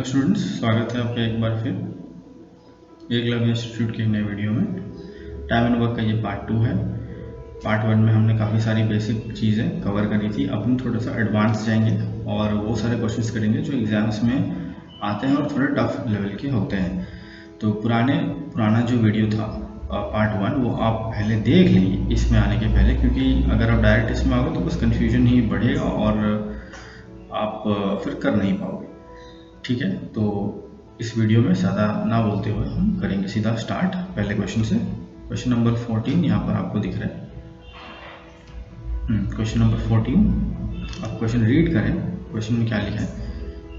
Students, स्वागत है आपका एक बार फिर एकलव्य इंस्टीट्यूट के नए वीडियो में। टाइम एंड वर्क का ये पार्ट 2 है। पार्ट 1 में हमने काफ़ी सारी बेसिक चीज़ें कवर करी थी। अब हम थोड़ा सा एडवांस जाएंगे और वो सारे क्वेश्चंस करेंगे जो एग्जाम्स में आते हैं और थोड़े टफ लेवल के होते हैं। तो पुराना जो वीडियो था पार्ट 1 वो आप पहले देख लीजिए इसमें आने के पहले, क्योंकि अगर आप डायरेक्ट इसमें आओगे तो बस कन्फ्यूजन ही बढ़ेगा और आप फिर कर नहीं पाओगे। ठीक है, तो इस वीडियो में ज़्यादा ना बोलते हुए हम करेंगे सीधा स्टार्ट पहले क्वेश्चन से। क्वेश्चन नंबर 14 यहाँ पर आपको दिख रहा है। क्वेश्चन नंबर 14, आप क्वेश्चन रीड करें। क्वेश्चन में क्या लिखा है?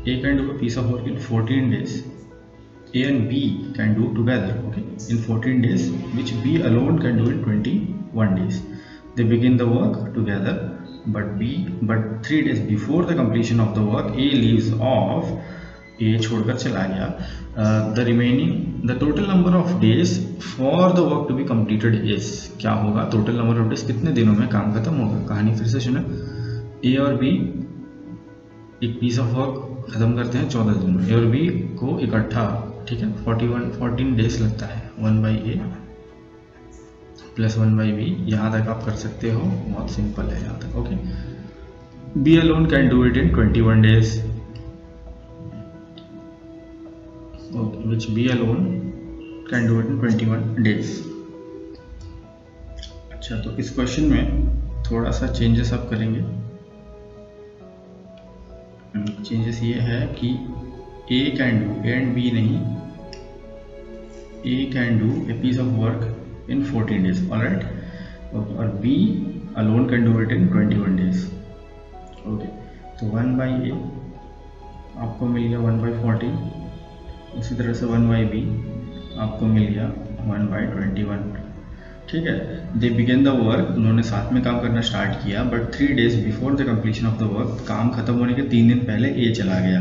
A can do a piece of work in 14 days. A and B can do together, okay, in 14 days, which B alone can do in 21 days. They begin the work together, but 3 days before the completion of the work, A leaves off. A छोड़कर चला गया. The total number of days for the work to be completed is, क्या होगा? total number of days कितने दिनों में काम खत्म होगा? कहानी फिर से सुने। A और B एक पीस ऑफ वर्क खत्म करते हैं 14 दिन में। ए और बी को इकट्ठा, ठीक है, 14 डेज लगता है। 1/a प्लस 1/b, यहाँ तक आप कर सकते हो, बहुत सिंपल है यहाँ तक। Okay, B alone can do it in 21 days, which B alone can do it in 21 days। अच्छा, तो इस क्वेश्चन में थोड़ा सा चेंजेस आप करेंगे। चेंजेस ये है कि A can do, A and B नहीं, A can do a piece of work in 14 days, alright, और B alone can do it in 21 days। Okay, तो 1/a आपको मिल गया 1/14, इसी तरह से 1/b आपको मिल गया 1/21। ठीक है, दे बिगेन द वर्क, उन्होंने साथ में काम करना स्टार्ट किया, but 3 days before the completion of the work, काम खत्म होने के 3 दिन पहले ए चला गया।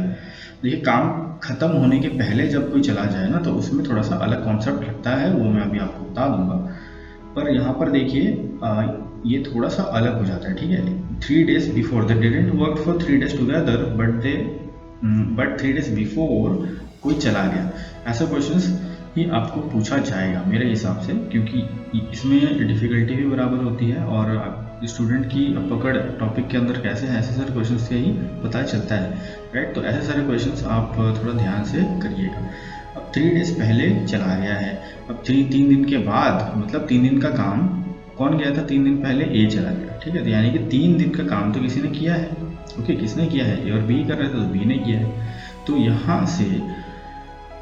देखिए, काम खत्म होने के पहले जब कोई चला जाए ना, तो उसमें थोड़ा सा अलग कॉन्सेप्ट लगता है, वो मैं अभी आपको बता दूंगा। पर यहाँ पर देखिए ये थोड़ा सा अलग हो जाता है। ठीक है, 3 days before, they didn't work for 3 days together, but 3 days before कोई चला गया। ऐसा क्वेश्चंस ही आपको पूछा जाएगा मेरे हिसाब से, क्योंकि इसमें डिफ़िकल्टी भी बराबर होती है और स्टूडेंट की पकड़ टॉपिक के अंदर कैसे है, ऐसे सारे क्वेश्चंस से ही पता चलता है, राइट। तो ऐसे सारे क्वेश्चंस आप थोड़ा ध्यान से करिएगा। अब 3 days पहले चला गया है, अब 3 दिन के बाद, मतलब 3 दिन का काम कौन गया था? 3 दिन पहले ए चला गया। ठीक है, तो यानी कि 3 दिन का काम तो किसी ने किया है। ओके, किसने किया है? ए और बी कर रहे थे, तो बी ने किया है। तो यहाँ से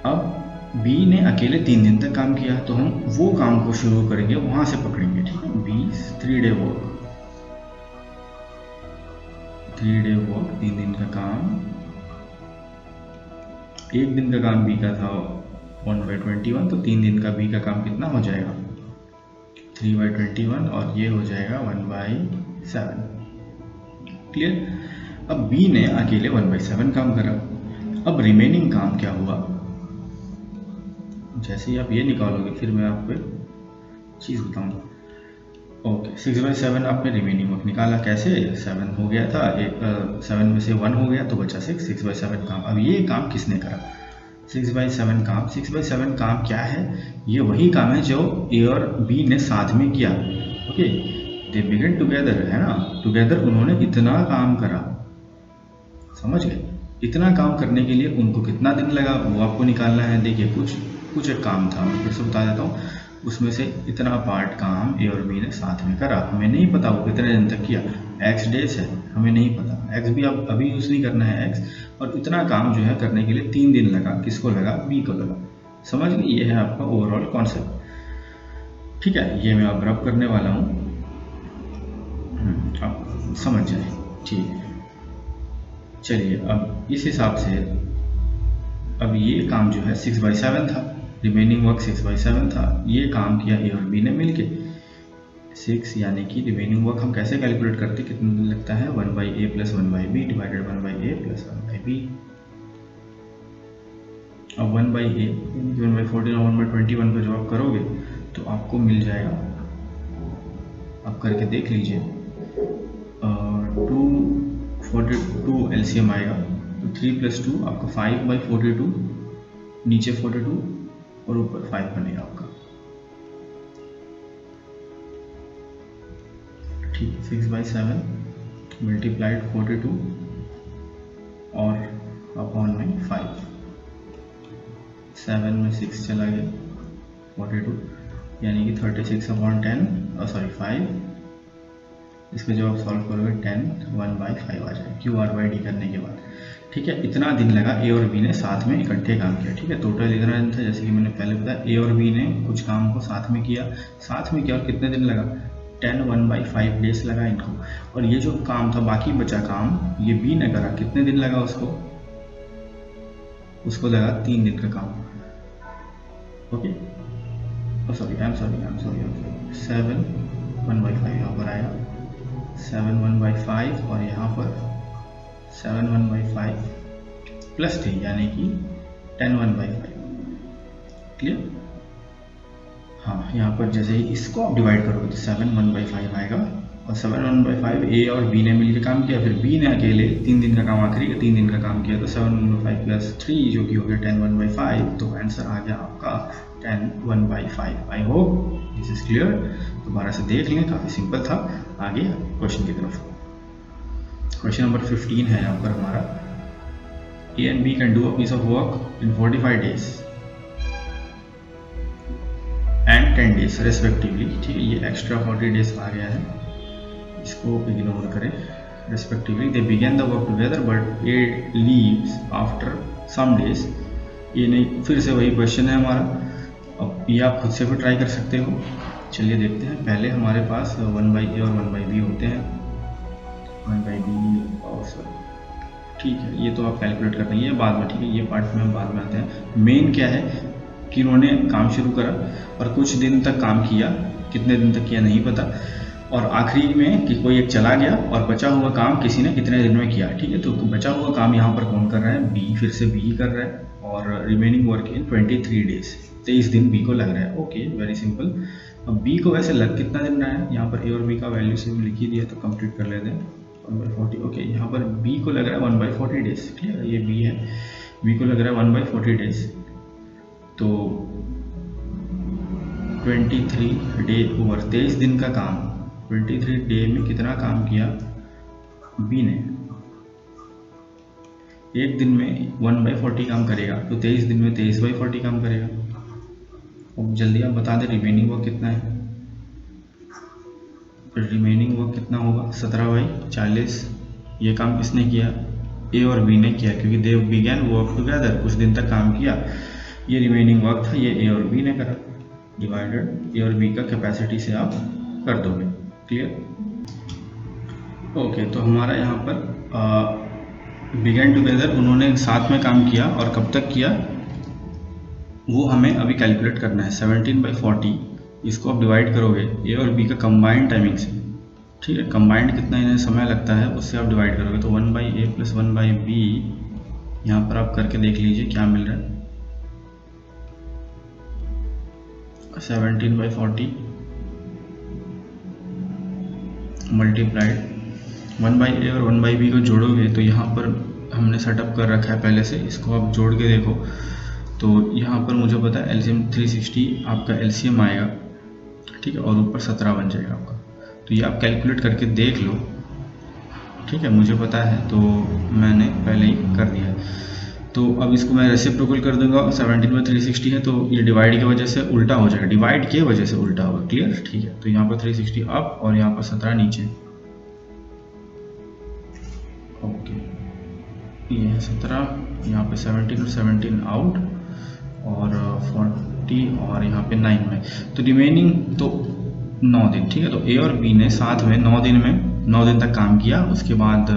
अब बी ने अकेले 3 दिन तक काम किया, तो हम वो काम को शुरू करेंगे, वहां से पकड़ेंगे। ठीक है, B 3 day work, 3 day work, 3 दिन का काम। 1 दिन का काम बी का था 1/21, तो 3 दिन का बी का काम कितना हो जाएगा? 3/21, और ये हो जाएगा 1/7। क्लियर? अब बी ने अकेले 1/7 काम करा। अब रिमेनिंग काम क्या हुआ? जैसे ही आप ये निकालोगे, फिर मैं आपको एक चीज़ बताऊंगा। ओके, 6/7 आपने रिमेनिंग वर्क निकाला। कैसे? 7 हो गया था, 7 में से 1 हो गया तो बचा 6/7 काम। अब ये काम किसने करा? 6/7 काम। 6/7 काम क्या है? ये वही काम है जो ए और बी ने साथ में किया। ओके, दे बिगन टुगेदर, है ना, टुगेदर उन्होंने इतना काम करा। समझ गए? इतना काम करने के लिए उनको कितना दिन लगा, वो आपको निकालना है। देखिए, कुछ एक काम था, मैं फिर से बता देता हूँ। उसमें से इतना पार्ट काम ए और बी ने साथ में करा। हमें नहीं पता वो कितने दिन तक किया, x डेज है, हमें नहीं पता। x भी आप अभी यूज़ नहीं करना है x, और इतना काम जो है करने के लिए 3 दिन लगा। किसको लगा? बी को लगा। समझ गए? ये है आपका ओवरऑल कॉन्सेप्ट। ठीक है, ये मैं अब रब करने वाला हूँ, आप समझ जाए। ठीक है, चलिए, अब इस हिसाब से अब ये काम जो है 6/7 था, रिमेनिंग वर्क 6/7 था। ये काम किया ए और बी ने मिलके 6, यानी कि रिमेनिंग वर्क हम कैसे कैलकुलेट करते, कितना दिन लगता है? 1/a plus 1/b divided 1/a plus 1/b। अब 1/a 1/14 और 1/21 का जब आप करोगे तो आपको मिल जाएगा, आप करके देख लीजिए, 242 LCM आएगा, तो 3 + 2 आपका 5/42, नीचे 42 और ऊपर 5 बनेगा आपका, ठीक है। 6/7 मल्टीप्लाइड 42 और अपॉन में 5, 7 में 6 चला गया 42, यानी कि 36/10 सॉरी 5। इसको जब आप सॉल्व करोगे 10 1/5 आ जाएगा QR/D करने के बाद, ठीक है। इतना दिन लगा ए और बी ने साथ में इकट्ठे काम किया, ठीक है। टोटल इतना दिन था, जैसे कि मैंने पहले बताया, ए और बी ने कुछ काम को साथ में किया और कितने दिन लगा, 10 1/5 डेज लगा इनको। और ये जो काम था बाकी बचा काम, ये बी ने करा, कितने दिन लगा उसको लगा 3 दिन का काम, okay. Sorry I am sorry 7 1/5 यहाँ पर आया, 7 1/5 और यहाँ पर 7 1/5 प्लस 3 यानी कि 10 1/5, क्लियर। हाँ, यहाँ पर जैसे ही इसको आप डिवाइड करोगे तो 7 1/5 आएगा, और 7 1/5 ए और बी ने मिलकर काम किया, फिर बी ने अकेले 3 दिन का काम, आखिरी का 3 दिन का काम किया, तो 7 1/5 प्लस 3 जो कि हो गया 10 1/5, तो आंसर आ गया आपका 10 1/5। I hope this is clear. दोबारा से देख लें, काफ़ी सिंपल था। आगे क्वेश्चन की तरफ, क्वेश्चन नंबर 15 है यहाँ पर हमारा, A and B can do a piece of work in 45 days and 10 days respectively, ठीक है। ये एक्स्ट्रा 40 days आ गया है, इसको इग्नोर करें। Respectively they begin the work together but A leaves after some days. ये नहीं, फिर से वही क्वेश्चन है हमारा। अब ये आप खुद से भी ट्राई कर सकते हो। चलिए देखते हैं। पहले हमारे पास 1/A और 1/B होते हैं, 1/B और सॉरी, ठीक है, ये तो आप कैलकुलेट करते हैं, ये बाद में, ठीक है, ये पार्ट में हम बाद में आते हैं। मेन क्या है कि उन्होंने काम शुरू करा और कुछ दिन तक काम किया, कितने दिन तक किया नहीं पता, और आखिरी में कि कोई एक चला गया और बचा हुआ काम किसी ने कितने दिन में किया, ठीक है। तो बचा हुआ काम यहाँ पर कौन कर रहा है, बी, फिर से बी कर रहा है, और रिमेनिंग वर्क इन 23 days, 23 दिन बी को लग रहा है, ओके, वेरी सिंपल। अब बी को वैसे लग कितना दिन रहा है, यहाँ पर ए और बी का वैल्यू से लिख ही दिया, तो कंप्लीट कर लेते हैं। 1/40, ओके, यहाँ पर बी को लग रहा है 1/40 days, ठीक है, ये बी है, बी को लग रहा है 1/40 days, तो 23 डे ओवर 23 दिन का काम, 23 डे में कितना काम किया बी ने, एक दिन में 1/40 काम करेगा, तो 23 दिन में 23/40 काम करेगा। अब जल्दी आप बता दें रिमेनिंग वर्क कितना है। रिमेनिंग वर्क कितना होगा, 17/40। ये काम किसने किया, ए और बी ने किया, क्योंकि दे बिगैन वर्क टुगेदर, कुछ दिन तक काम किया। ये रिमेनिंग वर्क था, ये ए और बी ने करा, डिवाइडेड ए और बी का कैपेसिटी से आप कर दोगे, क्लियर। ओके, तो हमारा यहाँ पर बिगैन टुगेदर, उन्होंने साथ में काम किया, और कब तक किया वो हमें अभी कैलकुलेट करना है। 17/40 इसको आप डिवाइड करोगे ए और बी का कंबाइंड टाइमिंग से, ठीक है, कंबाइंड कितना इन्हें समय लगता है उससे आप डिवाइड करोगे, तो 1/A + 1/B यहाँ पर आप करके देख लीजिए क्या मिल रहा है। 17/40 मल्टीप्लाइड 1/A और 1/B को जोड़ोगे, तो यहाँ पर हमने सेटअप कर रखा है पहले से, इसको आप जोड़ के देखो, तो यहाँ पर मुझे पता है LCM 360 आपका LCM आएगा, ठीक है, और ऊपर 17 बन जाएगा आपका। तो ये आप कैलकुलेट करके देख लो, ठीक है, मुझे पता है तो मैंने पहले ही कर दिया है। तो अब इसको मैं रेसिप्रोकल कर दूंगा, 17/360 है, तो ये डिवाइड की वजह से उल्टा हो जाएगा, डिवाइड की वजह से उल्टा होगा, क्लियर, ठीक है। तो यहाँ पर 360 अप और यहाँ पर 17 नीचे, ओके, ये है 17, यहाँ पे 17 और 17 आउट, और 40 और यहाँ पे 9 में, तो रिमेनिंग तो 9 दिन, ठीक है। तो ए और बी ने साथ में 9 दिन तक काम किया, उसके बाद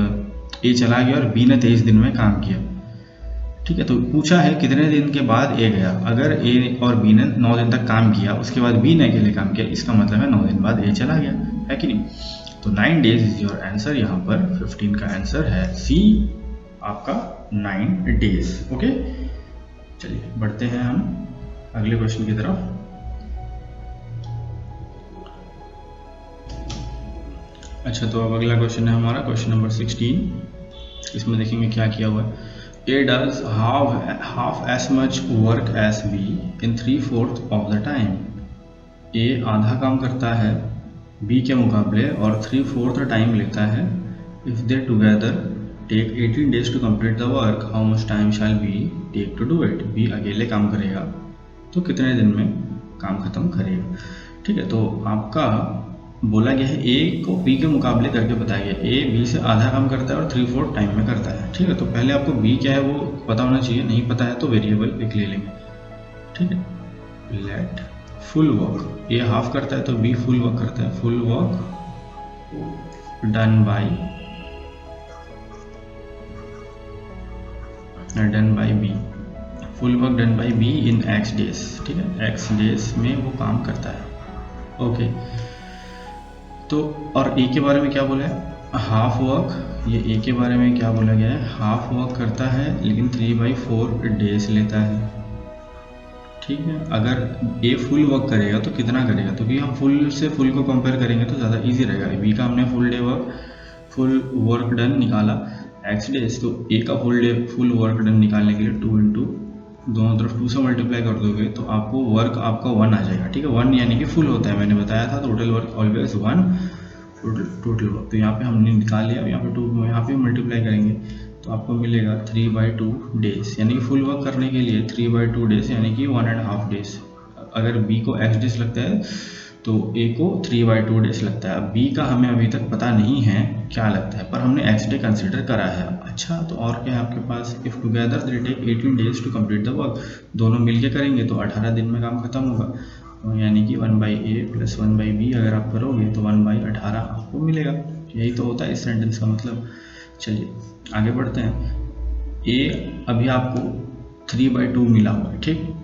ए चला गया और बी ने 23 दिन में काम किया, ठीक है। तो पूछा है कितने दिन के बाद ए गया, अगर ए और बी ने 9 दिन तक काम किया, उसके बाद बी ने अकेले काम किया, इसका मतलब है 9 दिन बाद ए चला गया, है कि नहीं। तो 9 days इज योर आंसर, यहाँ पर 15 का आंसर है सी आपका 9 days, ओके। चलिए बढ़ते हैं हम अगले क्वेश्चन की तरफ। अच्छा, तो अब अगला क्वेश्चन है हमारा क्वेश्चन नंबर 16। इसमें देखेंगे क्या किया हुआ है। A does half as much work as B in 3/4 of the time. A आधा काम करता है B के मुकाबले और 3/4 टाइम लेता है. If they together take 18 days to complete the work, how much time shall B take to do it? B अकेले काम करेगा तो कितने दिन में काम खत्म करेगा. ठीक है, तो आपका बोला गया है ए को बी के मुकाबले करके बताया गया. ए बी से आधा काम करता है और 3/4 टाइम में करता है. ठीक है, तो पहले आपको बी क्या है वो पता होना चाहिए. नहीं पता है तो वेरिएबल एक ले लेंगे. ठीक है, let full work, A half करता है तो बी फुल वर्क करता है. Full work done by B, full work done by B in x days. ठीक है, एक्स डेज में वो काम करता है. ओके, तो और ए के बारे में क्या बोला है, हाफ वर्क. ये ए के बारे में क्या बोला गया है, हाफ वर्क करता है लेकिन 3/4 डेज लेता है. ठीक है, अगर ए फुल वर्क करेगा तो कितना करेगा, तो भी हम फुल से फुल को कंपेयर करेंगे तो ज़्यादा इजी रहेगा. बी का हमने फुल वर्क डन निकाला एक्स डेज, तो ए का फुल वर्क डन निकालने के लिए 2 इंटू दोनों तरफ 2 से मल्टीप्लाई कर दोगे तो आपको वर्क आपका 1 आ जाएगा. ठीक है, 1 यानी कि फुल होता है, मैंने बताया था total work always 1 total work. तो यहाँ पे हमने निकाल लिया. यहाँ पे 2 यहाँ पे मल्टीप्लाई करेंगे तो आपको मिलेगा 3/2 डेज, यानी कि फुल वर्क करने के लिए 3/2 डेज यानी कि 1.5 डेज. अगर बी को एक्स डेज लगता है तो ए को 3/2 डेज लगता है. अब बी का हमें अभी तक पता नहीं है क्या लगता है, पर हमने एक्स डे कंसिडर करा है. अच्छा, तो और क्या है आपके पास, if together they take 18 days to complete the work, दोनों मिलके करेंगे तो 18 दिन में काम खत्म होगा. यानी कि 1/a + 1/b अगर आप करोगे तो 1/18 आपको मिलेगा. यही तो होता है इस सेंटेंस का मतलब. चलिए आगे बढ़ते हैं. ए अभी आपको 3/2 मिला हुआ है. ठीक,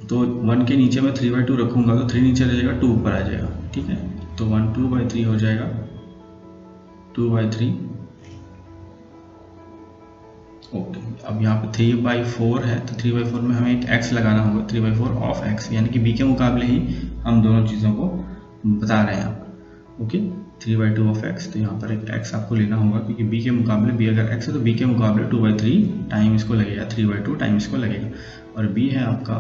तो 1 के नीचे मैं 3/2 रखूँगा तो 3 नीचे रहेगा, 2 ऊपर आ जाएगा. ठीक है, तो 1 2/3 हो जाएगा, 2/3. ओके, अब यहाँ पे 3/4 है तो 3/4 में हमें एक x लगाना होगा. 3/4 ऑफ x, यानी कि b के मुकाबले ही हम दोनों चीज़ों को बता रहे हैं यहाँ पर. ओके, 3/2 ऑफ x, तो यहाँ पर एक x आपको लेना होगा क्योंकि b के मुकाबले b अगर x है तो b के मुकाबले 2/3 टाइम इसको लगेगा, 3/2 टाइम इसको लगेगा. और b है आपका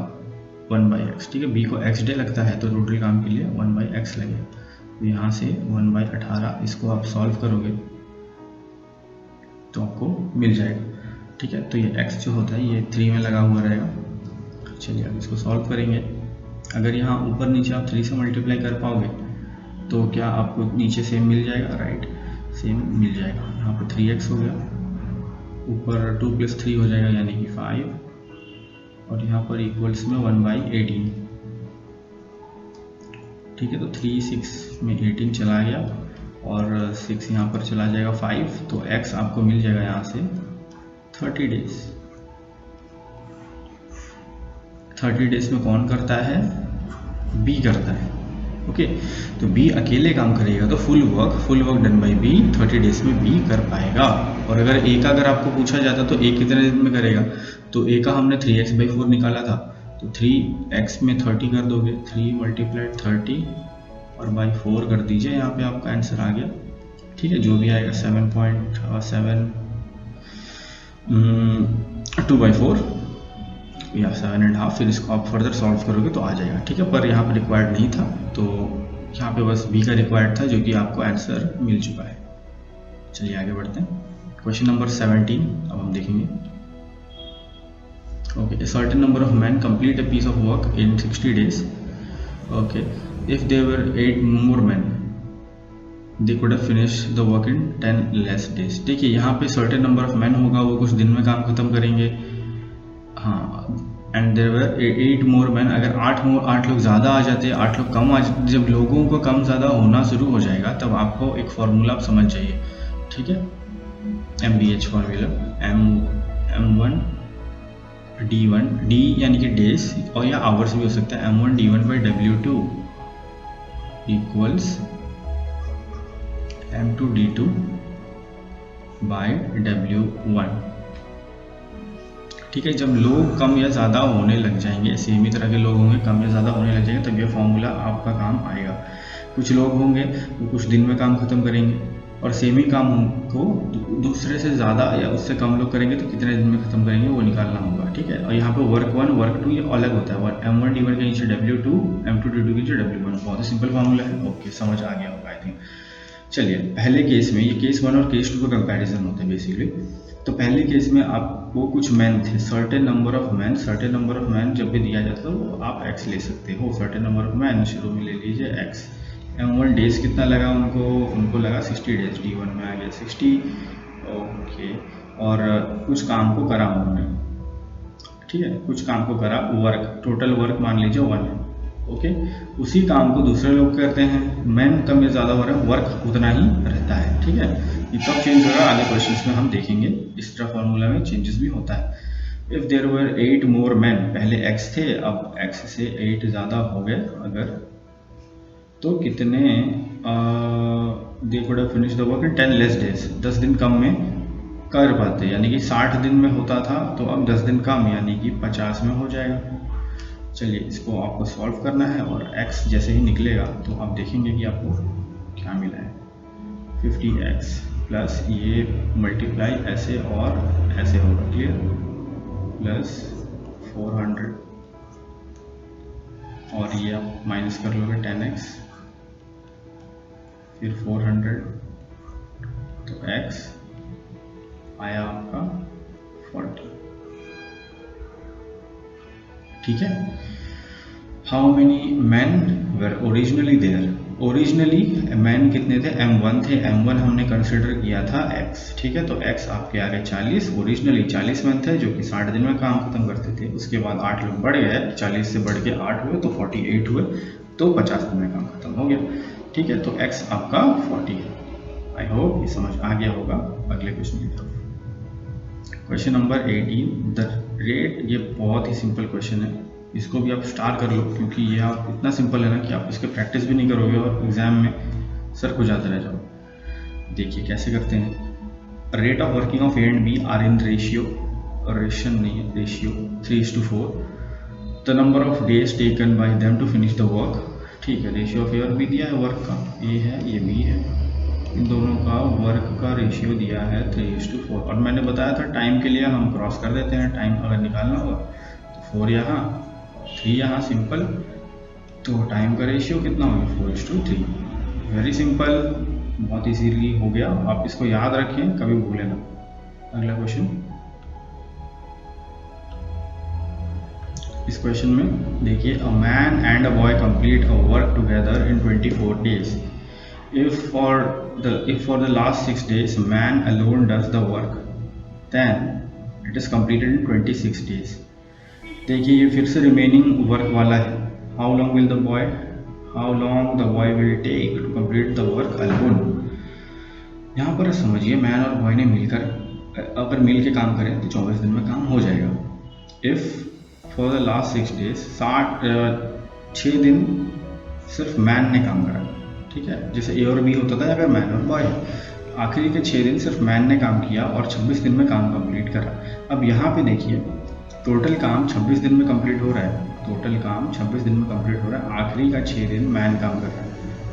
1/x. ठीक है, b को x डे लगता है तो टोटल काम के लिए 1/x लगेगा. तो यहाँ से 1/18 इसको आप सॉल्व करोगे तो आपको मिल जाएगा. ठीक है, तो ये x जो होता है ये 3 में लगा हुआ रहेगा. चलिए अब इसको सॉल्व करेंगे. अगर यहाँ ऊपर नीचे आप 3 से मल्टीप्लाई कर पाओगे तो क्या आपको नीचे सेम मिल जाएगा, राइट, सेम मिल जाएगा. यहाँ पर 3x हो गया, ऊपर 2 + 3 हो जाएगा यानी कि 5, और यहाँ पर इक्वल्स में 1/18. ठीक है, तो 3 6 में 18 चला गया और 6 यहाँ पर चला जाएगा 5, तो x आपको मिल जाएगा यहाँ से 30 डेज. 30 डेज में कौन करता है, b करता है. ओके, तो b अकेले काम करेगा तो full work done bye b 30 days में b कर पाएगा. और अगर a का अगर आपको पूछा जाता तो a कितने दिन में करेगा, तो a का हमने 3x/4 निकाला था, तो 3x में 30 कर दोगे, 3 × 30 और बाई 4 कर दीजिए, यहाँ पे आपका आंसर आ गया. ठीक है, जो भी आएगा 7.7 2/4 या 7.5, फिर इसको आप फर्दर सॉल्व करोगे तो आ जाएगा. ठीक है, पर यहाँ पे रिक्वायर्ड नहीं था तो यहाँ पे बस b का रिक्वायर्ड था जो कि आपको आंसर मिल चुका है. चलिए आगे बढ़ते हैं. क्वेश्चन नंबर 17 अब हम देखेंगे. Okay, a certain number of men complete a piece of work in 60 days. Okay, if there were 8 more men they could have finished the work in 10 less days. देखिए यहाँ पे certain number of men होगा, वो कुछ दिन में काम खत्म करेंगे. हाँ, and there were 8 more men, अगर 8 लोग ज़्यादा आ जाते, 8 लोग कम आ जाते, जब लोगों को कम ज़्यादा होना शुरू हो जाएगा तब आपको एक फार्मूला आप समझ जाइए. ठीक है, MBH formula, M1 D1, D यानी कि डेज और या आवर्स भी हो सकता है. M1 D1/W2 equals M2 D2/W1. ठीक है, जब लोग कम या ज़्यादा होने लग जाएंगे, सेम ही तरह के लोग होंगे, कम या ज़्यादा होने लग जाएंगे, तब ये फॉर्मूला आपका काम आएगा. कुछ लोग होंगे वो कुछ दिन में काम ख़त्म करेंगे, और सेम ही काम को दूसरे से ज़्यादा या उससे कम लोग करेंगे तो कितने दिन में ख़त्म करेंगे वो निकालना होगा, ठीक है। और यहाँ पे वर्क 1 वर्क 2 ये अलग होता है, M1 D1 के नीचे W2 M2 D2 के नीचे W1, बहुत ही सिंपल फार्मूला है। ओके, समझ आ गया होगा आई थिंक। चलिए, पहले केस में ये केस 1 और केस 2 का कंपैरिजन होता है बेसिकली। तो पहले केस में आपको कुछ मैन थे, सर्टेन नंबर ऑफ मैन जब भी दिया जाता है तो आप x ले सकते हो। सर्टेन नंबर ऑफ मैन शुरू में ले लीजिए x। M1 डेज कितना लगा उनको लगा 60 डेज, D1 में आ गया 60। ओके, और कुछ काम को करा उन्होंने, ठीक है, कुछ काम को करा, वर्क, टोटल वर्क मान लीजिए 1 है। ओके, उसी काम को दूसरे लोग करते हैं, मैन कम या ज़्यादा हो रहा है, वर्क उतना ही रहता है, ठीक है। ये कब चेंज होगा आगे क्वेश्चंस में हम देखेंगे, इस तरह फॉर्मूला में चेंजेस भी होता है। If there were 8 more man, पहले x थे, अब x से 8 ज़्यादा हो गए अगर, तो कितने they could have finish the work in 10 less days, 10 दिन कम में कर पाते, यानी कि 60 दिन में होता था तो अब 10 दिन कम यानी कि 50 में हो जाएगा। चलिए, इसको आपको सॉल्व करना है और x जैसे ही निकलेगा तो आप देखेंगे कि आपको क्या मिला है। 50x प्लस ये मल्टीप्लाई ऐसे और ऐसे होगा, क्लियर, प्लस 400 और ये आप माइनस कर लोगे 10x, फिर 400, तो x आया आपका 40, ठीक है। How many man were originally there, originally man कितने थे, M1 थे, M1 हमने कंसिडर किया था x, ठीक है। तो x आपके आ गए 40, ओरिजिनली 40 मैन थे जो कि 60 दिन में काम खत्म करते थे, उसके बाद 8 लोग बढ़ गए, 40 से बढ़ के 8 हुए तो 48 हुए, तो 50 दिन में काम खत्म हो गया, ठीक है। तो x आपका 40 है। आई होप ये समझ आ गया होगा। अगले क्वेश्चन की तरफ, क्वेश्चन नंबर 18, द रेट, ये बहुत ही सिंपल क्वेश्चन है, इसको भी आप स्टार कर लो क्योंकि ये आप इतना सिंपल है ना कि आप इसके प्रैक्टिस भी नहीं करोगे और एग्जाम में सर को जाते रह जाओ। देखिए कैसे करते हैं, rate of working of A and B are in ratio, ration नहीं है, ratio 3:4, the number of days taken by them to finish the work, ठीक है। रेशियो ऑफ ए और बी दिया है, वर्क का ए है, ये बी है, इन दोनों का वर्क का रेशियो दिया है 3:4, और मैंने बताया था टाइम के लिए हम क्रॉस कर देते हैं, टाइम अगर निकालना होगा तो 4 यहाँ 3 यहाँ, सिंपल, तो टाइम का रेशियो कितना हो गया 4:3, वेरी सिंपल, बहुत इजीली हो गया, आप इसको याद रखें, कभी भूलें ना। अगला क्वेश्चन, इस क्वेश्चन में देखिए, a man and a boy complete a work together in 24 days, if for the last 6 days man alone does the work, then it is completed in 26 days। देखिए ये फिर से रिमेनिंग वर्क वाला है, how long the boy will take to complete the work alone। यहाँ पर समझिए, man और बॉय ने मिलकर अगर मिल के काम करें तो 24 दिन में काम हो जाएगा। If for the last 6 days, 6 दिन सिर्फ मैन ने काम करा, ठीक है, जैसे ए और बी होता था अगर मैन और बॉय, आखिरी के 6 दिन सिर्फ मैन ने काम किया और 26 दिन में काम कंप्लीट करा। अब यहाँ पे देखिए, टोटल काम 26 दिन में कंप्लीट हो रहा है, टोटल काम 26 दिन में कंप्लीट हो रहा है, आखिरी का 6 दिन मैन काम कर रहा है,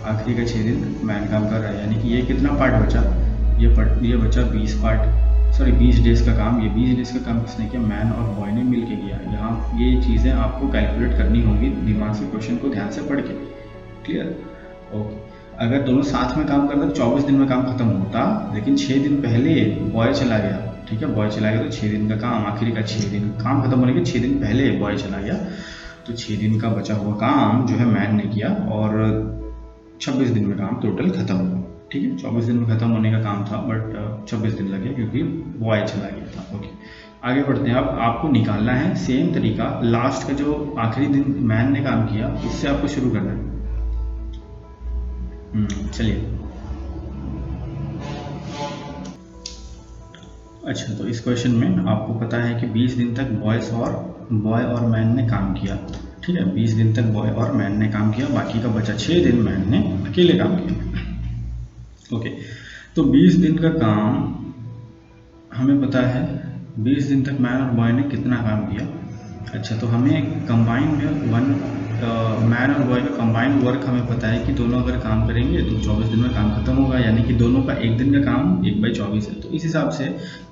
आखिरी का 6 दिन मैन काम कर रहा है, यानी कि ये कितना पार्ट बचा, ये बचा 20 डेज का काम। ये 20 डेज का काम किसने किया, मैन और बॉय ने मिल के किया। यहाँ ये चीज़ें आपको कैलकुलेट करनी होगी दिमाग से, क्वेश्चन को ध्यान से पढ़ के, क्लियर, ओके। अगर दोनों साथ में काम करते तो 24 दिन में काम खत्म होता, लेकिन 6 दिन पहले बॉय चला गया, ठीक है, बॉय चला गया तो 6 दिन का काम, आखिरी का 6 दिन काम खत्म होने के 6 दिन पहले बॉय चला गया, तो 6 दिन का बचा हुआ काम जो है मैन ने किया और 26 दिन में काम टोटल खत्म हुआ, ठीक है। 24 दिन में खत्म होने का काम था बट 26 दिन लगे क्योंकि बॉय चला गया था, ओके। आगे बढ़ते हैं, अब आपको निकालना है सेम तरीका, लास्ट का जो आखिरी दिन मैन ने काम किया उससे आपको शुरू करना है। चलिए, अच्छा, तो इस क्वेश्चन में आपको पता है कि 20 दिन तक बॉय और मैन ने काम किया, ठीक है, 20 दिन तक बॉय और मैन ने काम किया, बाकी का बचा 6 दिन मैन ने अकेले काम किया, ओके। तो 20 दिन का काम हमें पता है, 20 दिन तक मैन और बॉय ने कितना काम किया। अच्छा, तो हमें कंबाइन में मैन और बॉय का कंबाइंड वर्क हमें पता है कि दोनों अगर काम करेंगे तो 24 दिन में काम खत्म होगा, यानी कि दोनों का एक दिन का काम 1/24 है। तो इस हिसाब से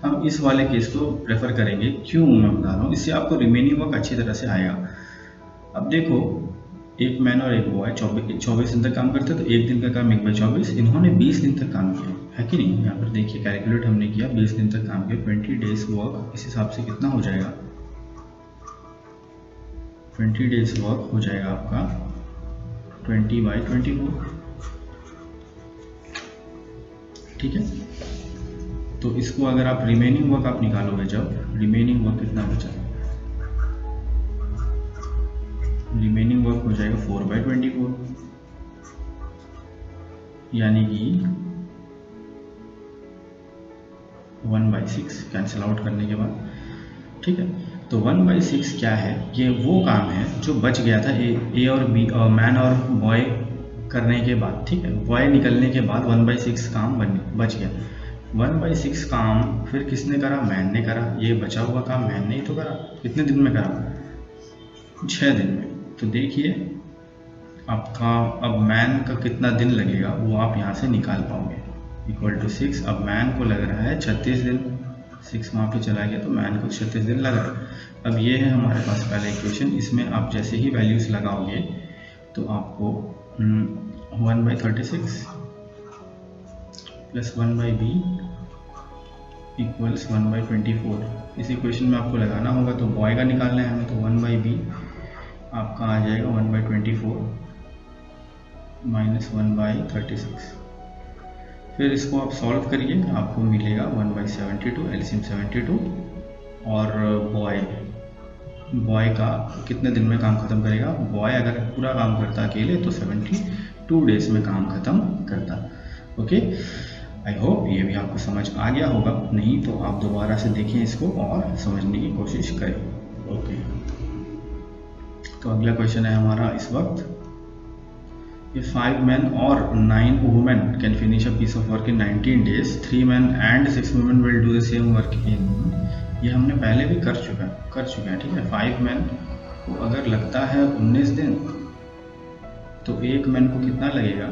हम इस वाले केस को प्रेफर करेंगे। क्यों मैं बता रहा हूँ, इससे आपको रिमेनिंग वर्क अच्छी तरह से आएगा। अब देखो, एक मैन और एक बॉय 24 दिन तक काम करते हैं, तो एक दिन का काम 1/24, इन्होंने 20 दिन तक काम किया है कि नहीं। यहाँ पर देखिए कैलकुलेट हमने किया, 20 दिन तक काम किया, 20 डेज वर्क, इस हिसाब से कितना हो जाएगा, 20 डेज वर्क हो जाएगा आपका 20/24, ठीक है। तो इसको अगर आप रिमेनिंग वर्क आप निकालोगे, जब रिमेनिंग वर्क कितना बचा, रिमेनिंग वर्क हो जाएगा 4/24, यानी कि 1/6 कैंसिल आउट करने के बाद, ठीक है। तो 1/6 क्या है, ये वो काम है जो बच गया था ए और बी, मैन और बॉय करने के बाद, ठीक है। बॉय निकलने के बाद 1/6 काम बच गया। 1/6 काम फिर किसने करा, मैन ने करा। ये बचा हुआ काम मैन ने ही तो करा। कितने दिन में करा, 6 दिन में। तो देखिए आपका अब मैन का कितना दिन लगेगा वो आप यहाँ से निकाल पाओगे, इक्वल टू 6। अब मैन को लग रहा है 36 दिन, 6 वहाँ पे चला गया तो मैन को 36 दिन लग रहा है। अब ये है हमारे पास पहला इक्वेशन, इसमें आप जैसे ही वैल्यूज लगाओगे तो आपको 1/36 प्लस 1/b इक्वल्स 1/24, इस इक्वेशन में आपको लगाना होगा। तो बॉय का निकालना है हमें, तो 1/b आपका आ जाएगा 1/24 माइनस 1/36। फिर इसको आप सॉल्व करिए, आपको मिलेगा 1/72, एलसीएम 72। और बॉय का कितने दिन में काम खत्म करेगा, बॉय अगर पूरा काम करता अकेले तो 72 डेज में काम खत्म करता। ओके, आई होप ये भी आपको समझ आ गया होगा, नहीं तो आप दोबारा से देखें इसको और समझने की कोशिश करें। ओके, तो अगला क्वेश्चन है हमारा इस वक्त, If 5 men or 9 women can finish a piece of work in 19 days, 3 men and 6 women will do the same work in, ये हमने पहले भी कर चुके हैं, ठीक है। 5 men को अगर लगता है 19 दिन, तो एक मैन को कितना लगेगा,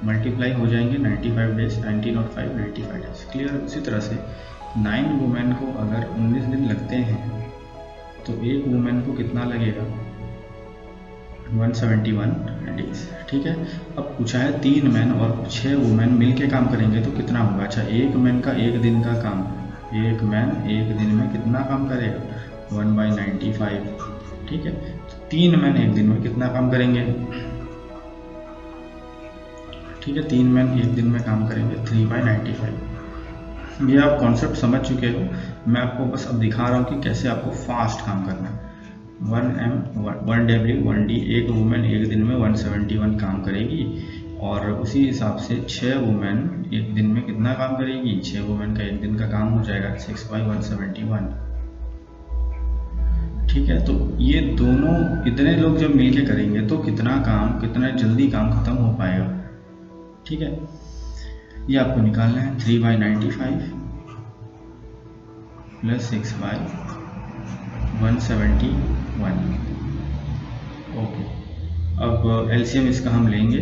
मल्टीप्लाई हो जाएंगे 95 डेज, 19 और 5 95 डेज, क्लियर। उसी तरह से 9 वुमेन को अगर 19 दिन लगते हैं तो एक वुमेन को कितना लगेगा, 171 डेज, ठीक है। अब पूछा है 3 मैन और 6 वुमेन मिलके काम करेंगे तो कितना होगा। अच्छा, एक मैन का एक दिन का काम, एक मैन एक दिन में कितना काम करेगा, 1/95, ठीक है। तो 3 मैन एक दिन में कितना काम करेंगे, ठीक है, 3 मैन एक दिन में काम करेंगे 3/95। ये आप कॉन्सेप्ट समझ चुके हो, मैं आपको बस अब दिखा रहा हूँ कि कैसे आपको फास्ट काम करना है। 1M 1W 1D, एक वुमेन एक दिन में 171 काम करेगी, और उसी हिसाब से 6 वुमेन एक दिन में कितना काम करेगी, 6 वुमेन का एक दिन का काम हो जाएगा 6/171, ठीक है। तो ये दोनों इतने लोग जब मिलके करेंगे तो कितना काम, कितना जल्दी काम खत्म हो पाएगा, ठीक है। ये आपको निकालना है 3/95 प्लस 6/171। ओके, अब एलसीएम इसका हम लेंगे,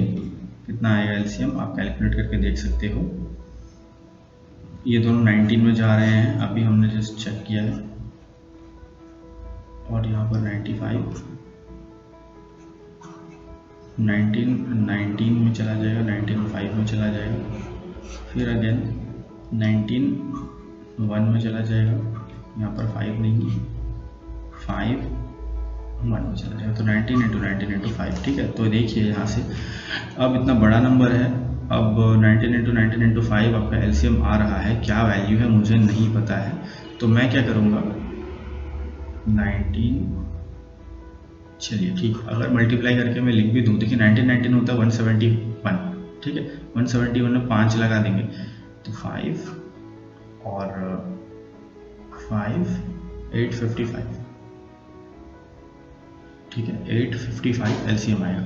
कितना आएगा एलसीएम आप कैलकुलेट करके देख सकते हो। ये दोनों 19 में जा रहे हैं, अभी हमने जस्ट चेक किया है, और यहाँ पर 95 19 में चला जाएगा, 19 5 में चला जाएगा, फिर अगेन 19 1 में चला जाएगा, यहाँ पर 5 नहीं है, 5 1 में चला जाएगा, तो 19 × 19 × 5, ठीक है। तो देखिए यहाँ से अब इतना बड़ा नंबर है, अब 19 × 19 × 5 आपका एलसीएम आ रहा है, क्या वैल्यू है मुझे नहीं पता है, तो मैं क्या करूँगा 19, चलिए ठीक, अगर मल्टीप्लाई करके मैं लिख भी दूँ, देखिए 19 होता है 171, ठीक है, 171 में 5 लगा देंगे तो 5 और 5 855, ठीक है, 855 एलसीएम आएगा।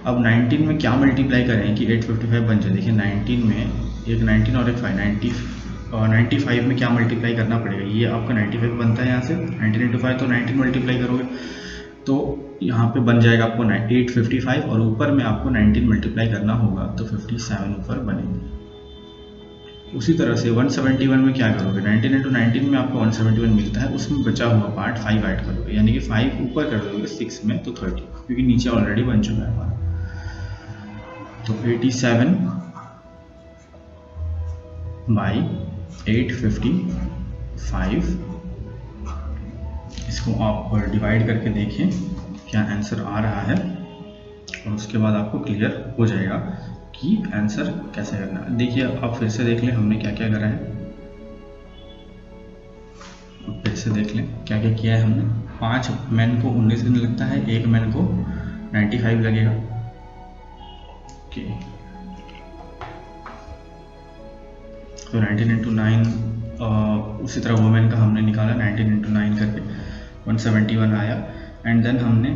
अब 19 में क्या मल्टीप्लाई करें कि 855 बन जाए, देखिए 19 में एक 19 और एक 5 95 में क्या मल्टीप्लाई करना पड़ेगा, ये आपका 95 बनता है यहाँ से, 19 × 5 तो 19 मल्टीप्लाई करोगे तो यहाँ पे बन जाएगा आपको 855 और ऊपर में आपको 19 मल्टीप्लाई करना होगा तो 57 ऊपर बनेंगे। उसी तरह से 171 में क्या करोगे, 19 इंटू 19 में आपको 171 मिलता है, उसमें बचा हुआ पार्ट 5 ऐड करोगे, यानी कि 5 ऊपर कर दोगे 6 में तो 30, क्योंकि नीचे ऑलरेडी बन चुका है हमारा। तो 87 बाई 855, इसको आप डिवाइड करके देखें क्या आंसर आ रहा है, और उसके बाद आपको क्लियर हो जाएगा कि आंसर कैसे करना है। देखिए आप फिर से देख लें हमने क्या क्या करा है, फिर से देख लें क्या क्या किया है हमने। 5 मैन को 19 दिन लगता है, 1 मैन को 95 लगेगा। ओके, तो 19 इंटू 9, उसी तरह वुमेन का हमने निकाला 19 इंटू 9 करके 171 आया। एंड देन हमने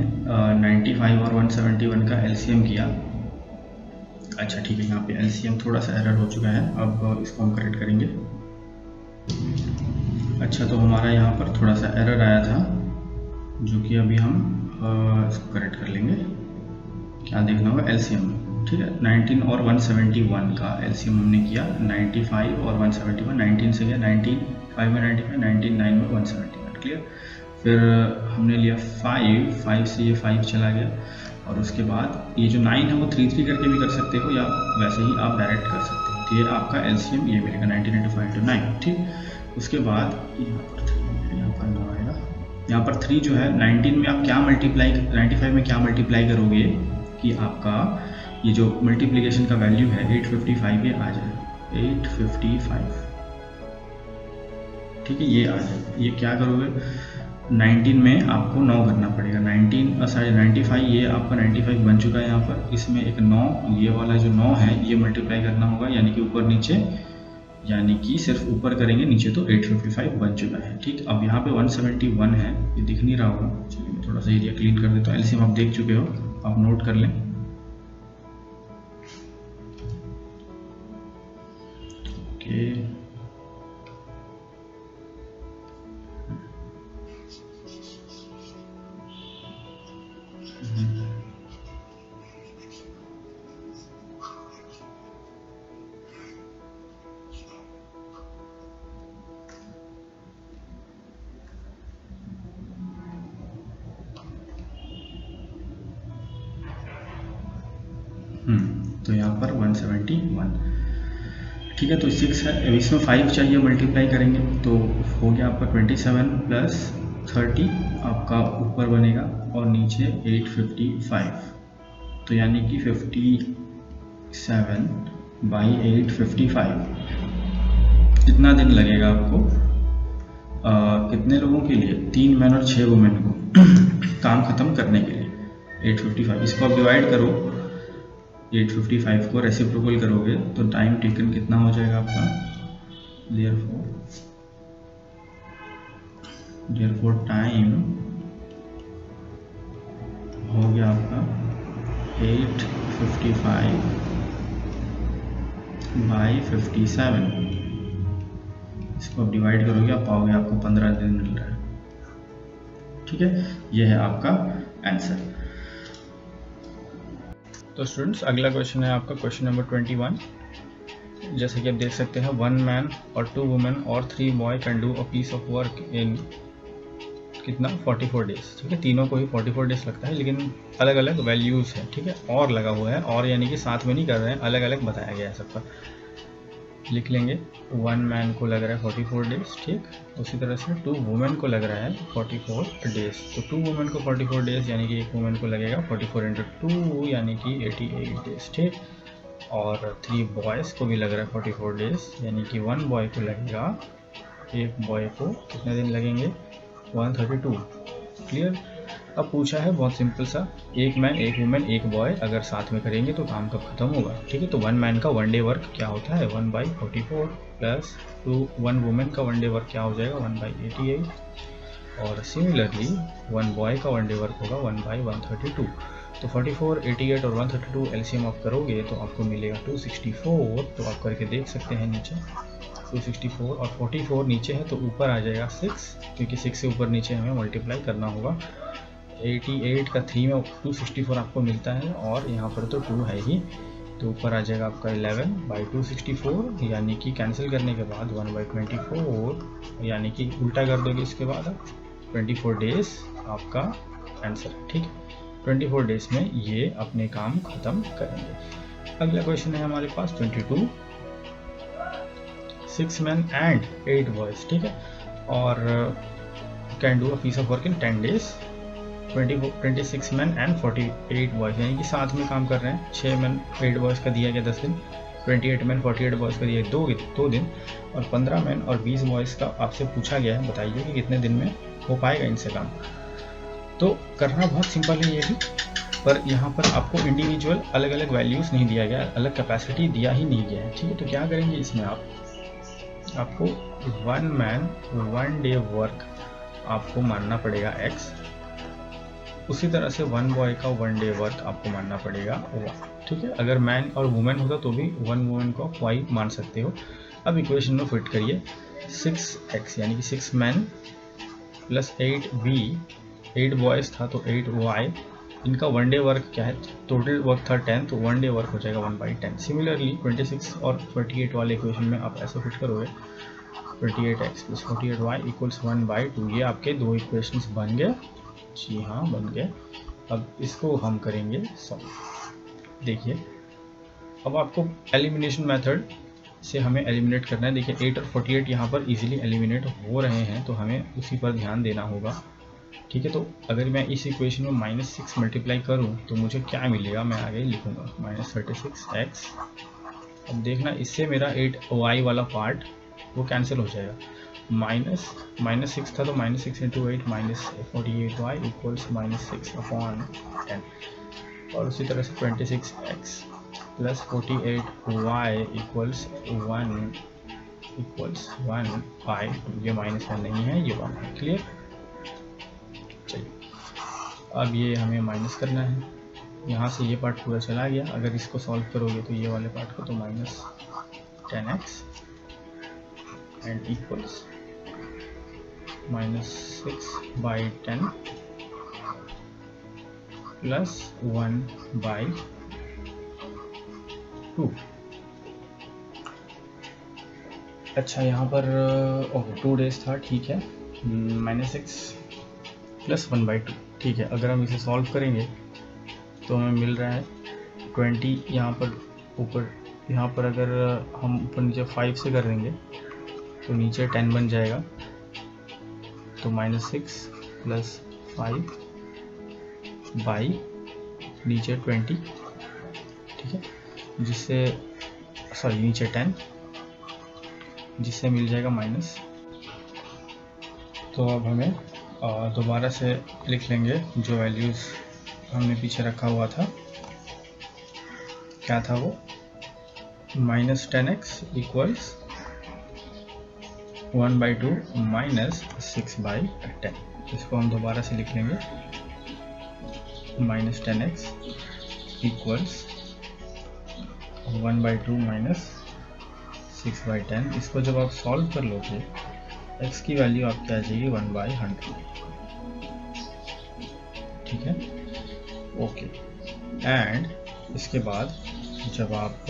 95 और 171 का एलसीएम किया। अच्छा ठीक है, यहाँ पे एलसीएम थोड़ा सा एरर हो चुका है, अब इसको हम करेक्ट करेंगे। अच्छा, तो हमारा यहाँ पर थोड़ा सा एरर आया था जो कि अभी हम इसको करेक्ट कर लेंगे। क्या देखना होगा, एलसीएम, ठीक है। 19 और 171 का एलसीएम हमने किया, 95 और 171, 19 से गया 19, 5 में 95, 19 9 में 171, क्लियर। फिर हमने लिया 5 से ये 5 चला गया, और उसके बाद ये जो 9 है वो 3 3 करके भी कर सकते हो, या वैसे ही आप डायरेक्ट कर सकते हो। तो ये आपका एलसीएम ये मिलेगा 19 इंटू 5 इंटू 9, ठीक। उसके बाद यहाँ पर 3, यहाँ पर 9 आएगा, यहाँ पर 3 जो है 19 में आप क्या मल्टीप्लाई, 95 में क्या मल्टीप्लाई करोगे कि आपका ये जो मल्टीप्लिकेशन का वैल्यू है 855 ये आ जाए, 855, ठीक है, ये आ जाए। ये क्या करोगे, 19 में आपको 9 करना पड़ेगा, 95 ये आपका 95 बन चुका है यहाँ पर, इसमें एक 9, ये वाला जो 9 है ये मल्टीप्लाई करना होगा, यानी कि ऊपर नीचे, यानी कि सिर्फ ऊपर करेंगे, नीचे तो 855 बन चुका है, ठीक। अब यहाँ पे 171 है, ये दिख नहीं रहा होगा, चलिए मैं थोड़ा सा एरिया क्लीन कर देता हूँ। एलसीएम आप देख चुके हो, आप नोट कर लें। ओके, तो यहाँ पर 171, ठीक है। तो 6 है, अब इसमें 5 चाहिए, मल्टीप्लाई करेंगे तो हो गया आपका 27 प्लस 30 आपका ऊपर बनेगा, और नीचे 855, तो यानी कि 57 बाई 855। कितना दिन लगेगा आपको, कितने लोगों के लिए, 3 मैन और 6 वुमेन को काम ख़त्म करने के लिए 855। इसको आप डिवाइड करो, 855 को रेसिप्रोकल करोगे तो टाइम टेकन कितना हो जाएगा आपका, देयरफॉर टाइम हो गया आपका 855 बाई 57। इसको आप डिवाइड करोगे, आप पाओगे आपको 15 दिन मिल रहा है, ठीक है। यह है आपका आंसर। तो स्टूडेंट्स अगला क्वेश्चन है आपका क्वेश्चन नंबर 21। जैसे कि आप देख सकते हैं, 1 मैन और 2 वुमेन और 3 boy can do a piece of work in कितना 44 डेज, ठीक है। तीनों को ही 44 डेज लगता है, लेकिन अलग अलग वैल्यूज़ है, ठीक है। और लगा हुआ है, और यानी कि साथ में नहीं कर रहे हैं, अलग अलग बताया गया है सबका। लिख लेंगे 1 मैन को लग रहा है 44 डेज, ठीक। उसी तरह से 2 वुमेन को लग रहा है 44 डेज, तो 2 वुमेन को 44 डेज यानी कि एक वुमेन को लगेगा 44 इंटू 2 यानी कि 88 डेज, ठीक। और 3 बॉयज़ को भी लग रहा है 44 डेज, यानी कि 1 बॉय को लगेगा, एक बॉय को कितने दिन लगेंगे 132, क्लियर। अब पूछा है बहुत सिंपल सा, एक मैन एक वुमेन एक बॉय अगर साथ में करेंगे तो काम कब खत्म होगा, ठीक है। तो 1 मैन का 1 डे वर्क क्या होता है 1/44 प्लस 1 वुमेन का 1 डे वर्क क्या हो जाएगा 1/88, और सिमिलरली 1 बॉय का 1 डे वर्क होगा 1/132। तो 44, 88 और 132 एलसीएम आप करोगे तो आपको मिलेगा 264। तो आप करके देख सकते हैं नीचे 264 और 44 नीचे है तो ऊपर आ जाएगा 6, क्योंकि 6 से ऊपर नीचे हमें मल्टीप्लाई करना होगा। 88 का 3 में 264 आपको मिलता है, और यहाँ पर तो 2 है ही, तो ऊपर आ जाएगा आपका 11/264, यानी कि कैंसिल करने के बाद 1/24, यानी कि उल्टा कर दोगे इसके बाद आप 24 डेज आपका आंसर है। ठीक है, 24 डेज में ये अपने काम खत्म करेंगे। अगला क्वेश्चन है हमारे पास 22, 6 men and 8 boys, ठीक है, और can do a piece of work in 10 days, 26 men and 48 boys, यानी कि साथ में काम कर रहे हैं। 6 men 8 boys का दिया गया 10 दिन, 28 men 48 boys का दिया 2 दिन, और 15 men और 20 boys का आपसे पूछा गया है बताइए कि कितने दिन में हो पाएगा इनसे काम। तो करना बहुत सिंपल है ये भी, पर यहाँ पर आपको इंडिविजुअल अलग अलग वैल्यूज़ नहीं दिया गया, अलग कैपेसिटी दिया ही नहीं गया है। ठीक है, तो क्या करेंगे इसमें आपको 1 man 1 day वर्क आपको मानना पड़ेगा x, उसी तरह से 1 boy का 1 day वर्क आपको मानना पड़ेगा y। ठीक है, अगर मैन और वुमेन होता तो भी 1 वुमेन को y मान सकते हो। अब इक्वेशन में फिट करिए 6x, यानी कि 6 मैन प्लस 8b, 8 बॉयज़ था तो 8y, इनका 1 डे वर्क क्या है, टोटल वर्क था 10, तो 1 डे वर्क हो जाएगा 1/10। सिमिलरली 26 और 48 वाले इक्वेशन में आप ऐसे फिट करोगे 28x प्लस 48y इक्वल्स 1/2, ये आपके दो इक्वेशंस बन गए। जी हाँ, बन गए। अब इसको हम करेंगे सॉल्व। देखिए, अब आपको एलिमिनेशन मेथड से हमें एलिमिनेट करना है। देखिए 8 और 48 यहाँ पर इजीली एलिमिनेट हो रहे हैं, तो हमें उसी पर ध्यान देना होगा। ठीक है, तो अगर मैं इस इक्वेशन में -6 मल्टीप्लाई करूँ तो मुझे क्या मिलेगा, मैं आगे लिखूँगा -36x। अब देखना, इससे मेरा 8y वाला पार्ट वो कैंसिल हो जाएगा। -6 था तो -6 × 8 -48y इक्वल्स -6/10, और उसी तरह से 26x प्लस 48y इक्वल्स 1/2। ये -1 नहीं है, ये 1 है। क्लियर? चलिए, अब ये हमें माइनस करना है, यहाँ से ये पार्ट पूरा चला गया। अगर इसको सॉल्व करोगे तो ये वाले पार्ट को, तो -10x एंड इक्वल्स -6/10 प्लस 1/2। अच्छा, यहाँ पर ओके 2 डेज था, ठीक है, -6 प्लस 1/2। ठीक है, अगर हम इसे सॉल्व करेंगे तो हमें मिल रहा है 20, यहाँ पर ऊपर, यहाँ पर अगर हम ऊपर नीचे 5 से कर देंगे तो नीचे 10 बन जाएगा, तो -6 प्लस 5 बाई नीचे 20, ठीक है, जिससे सॉरी नीचे 10, जिससे मिल जाएगा माइनस। तो अब हमें दोबारा से लिख लेंगे जो वैल्यूज़ हमने पीछे रखा हुआ था। क्या था वो, -10x इक्वल्स 1/2 -6/10। इसको हम दोबारा से लिख लेंगे, -10x इक्वल्स 1/2 -6/10। इसको जब आप सॉल्व कर लोगे, x की वैल्यू आपकी आ जाएगी 1/100। ठीक है, ओके। एंड इसके बाद जब आप